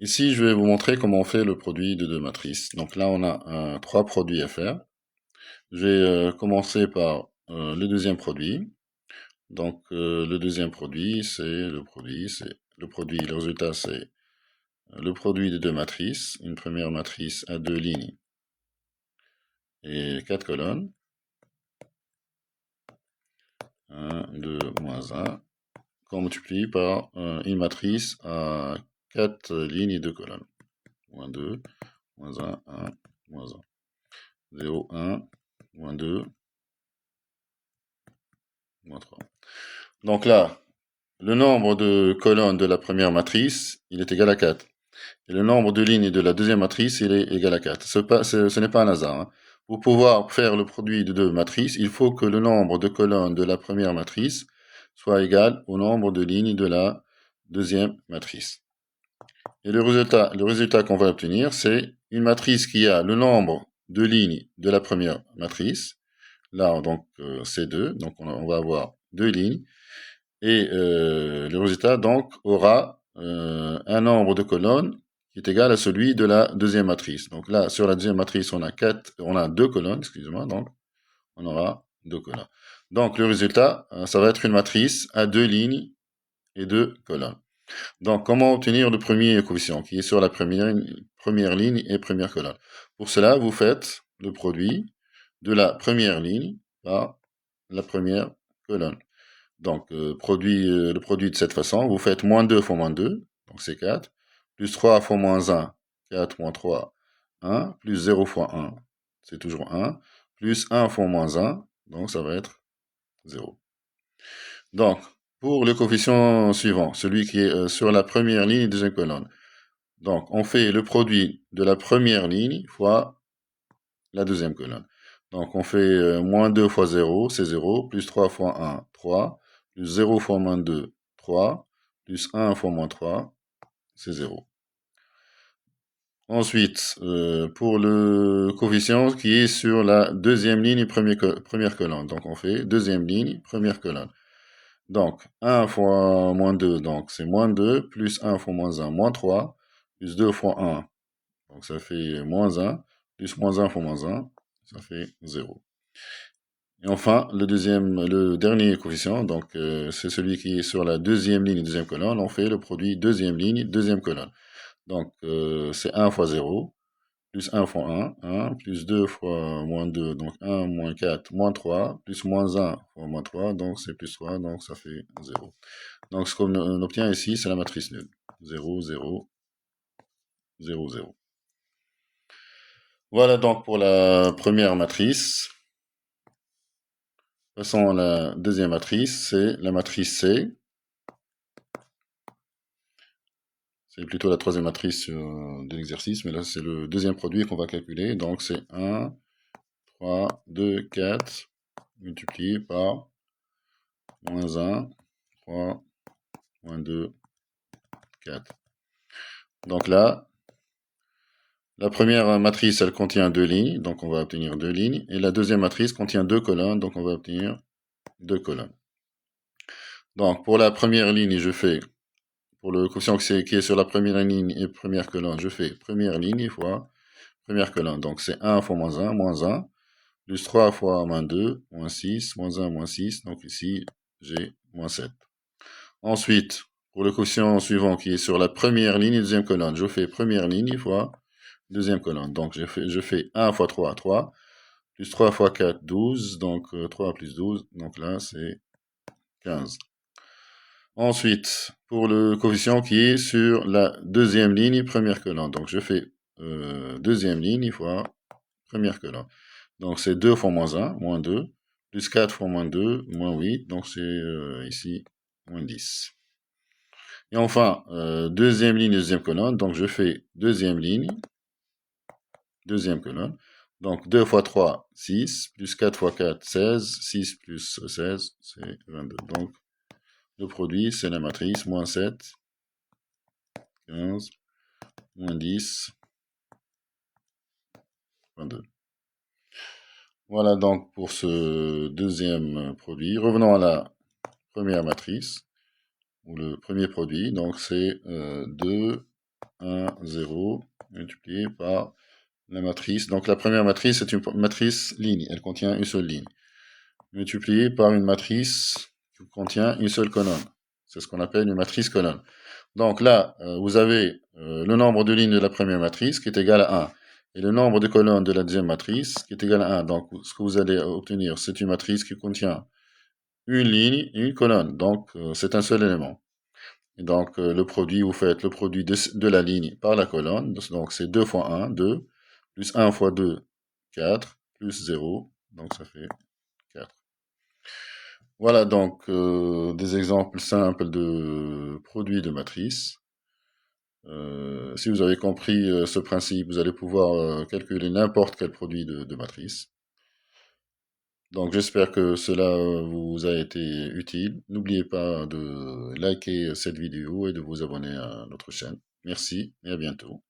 Ici, je vais vous montrer comment on fait le produit de deux matrices. Donc là, on a trois produits à faire. Je vais commencer par le deuxième produit. Donc le deuxième produit, le résultat, c'est le produit de deux matrices. Une première matrice à deux lignes et quatre colonnes. 1, 2, moins 1, qu'on multiplie par une matrice à 4 lignes et 2 colonnes. Moins 2, moins 1, 1, moins 1. 0, 1, moins 2, moins 3. Donc là, le nombre de colonnes de la première matrice, il est égal à 4. Et le nombre de lignes de la deuxième matrice, il est égal à 4. Ce n'est pas un hasard. Hein. Pour pouvoir faire le produit de deux matrices, il faut que le nombre de colonnes de la première matrice soit égal au nombre de lignes de la deuxième matrice. Et le résultat qu'on va obtenir, c'est une matrice qui a le nombre de lignes de la première matrice. Là, donc, c'est 2. Donc, on va avoir deux lignes. Et le résultat, donc, aura un nombre de colonnes qui est égal à celui de la deuxième matrice. Donc là, sur la deuxième matrice, on a deux colonnes, excusez-moi, donc on aura deux colonnes. Donc le résultat, ça va être une matrice à deux lignes et deux colonnes. Donc comment obtenir le premier coefficient qui est sur la première ligne et première colonne? Pour cela, vous faites le produit de la première ligne par la première colonne. Donc, le produit de cette façon, vous faites moins 2 fois moins 2, donc c'est 4, plus 3 fois moins 1, 4 moins 3, 1, plus 0 fois 1, c'est toujours 1, plus 1 fois moins 1, donc ça va être 0. Donc, pour le coefficient suivant, celui qui est sur la première ligne et deuxième colonne, donc on fait le produit de la première ligne fois la deuxième colonne. Donc on fait moins 2 fois 0, c'est 0, plus 3 fois 1, 3, plus 0 fois moins 2, 3, plus 1 fois moins 3, c'est 0. Ensuite, pour le coefficient qui est sur la deuxième ligne et première colonne, donc on fait deuxième ligne, première colonne. Donc 1 fois moins 2, donc c'est moins 2, plus 1 fois moins 1, moins 3, plus 2 fois 1, donc ça fait moins 1, plus moins 1 fois moins 1, ça fait 0. Et enfin, le dernier coefficient, donc c'est celui qui est sur la deuxième ligne et deuxième colonne. On fait le produit deuxième ligne, deuxième colonne. Donc c'est 1 fois 0, plus 1 fois 1, 1, plus 2 fois moins 2, donc 1, moins 4, moins 3, plus moins 1 fois moins 3, donc c'est plus 3, donc ça fait 0. Donc ce qu'on obtient ici, c'est la matrice nulle. 0, 0, 0, 0. Voilà donc pour la première matrice. Passons à la deuxième matrice, c'est la matrice C. C'est plutôt la troisième matrice de l'exercice, mais là c'est le deuxième produit qu'on va calculer. Donc c'est 1, 3, 2, 4 multiplié par moins 1, 3, moins 2, 4. Donc là, la première matrice, elle contient deux lignes, donc on va obtenir deux lignes. Et la deuxième matrice contient deux colonnes, donc on va obtenir deux colonnes. Donc pour la première ligne, je fais, pour le quotient qui est sur la première ligne et première colonne, je fais première ligne fois première colonne. Donc c'est 1 fois moins 1, plus 3 fois moins 2, moins 6, moins 1, moins 6. Donc ici, j'ai moins 7. Ensuite, pour le quotient suivant qui est sur la première ligne et deuxième colonne, je fais première ligne fois deuxième colonne. Donc je fais 1 fois 3, 3, plus 3 fois 4, 12. Donc 3 plus 12, donc là c'est 15. Ensuite, pour le coefficient qui est sur la deuxième ligne, première colonne. Donc je fais deuxième ligne fois première colonne. Donc c'est 2 fois moins 1, moins 2, plus 4 fois moins 2, moins 8, donc c'est ici moins 10. Et enfin, deuxième ligne, deuxième colonne, donc je fais deuxième ligne, deuxième colonne. Donc 2 fois 3, 6, plus 4 fois 4, 16, 6 plus 16, c'est 22. Donc le produit, c'est la matrice, moins 7, 15, moins 10, 22. Voilà donc pour ce deuxième produit. Revenons à la première matrice, ou le premier produit. Donc c'est 2, 1, 0, multiplié par la matrice. Donc la première matrice, c'est une matrice ligne, elle contient une seule ligne. Multiplié par une matrice qui contient une seule colonne. C'est ce qu'on appelle une matrice colonne. Donc là, vous avez le nombre de lignes de la première matrice qui est égal à 1. Et le nombre de colonnes de la deuxième matrice qui est égal à 1. Donc ce que vous allez obtenir, c'est une matrice qui contient une ligne et une colonne. Donc c'est un seul élément. Et donc le produit, vous faites le produit de la ligne par la colonne. Donc c'est 2 fois 1, 2, plus 1 fois 2, 4, plus 0. Donc ça fait 4. Voilà donc des exemples simples de produits de matrices. Si vous avez compris ce principe, vous allez pouvoir calculer n'importe quel produit de matrice. Donc j'espère que cela vous a été utile. N'oubliez pas de liker cette vidéo et de vous abonner à notre chaîne. Merci et à bientôt.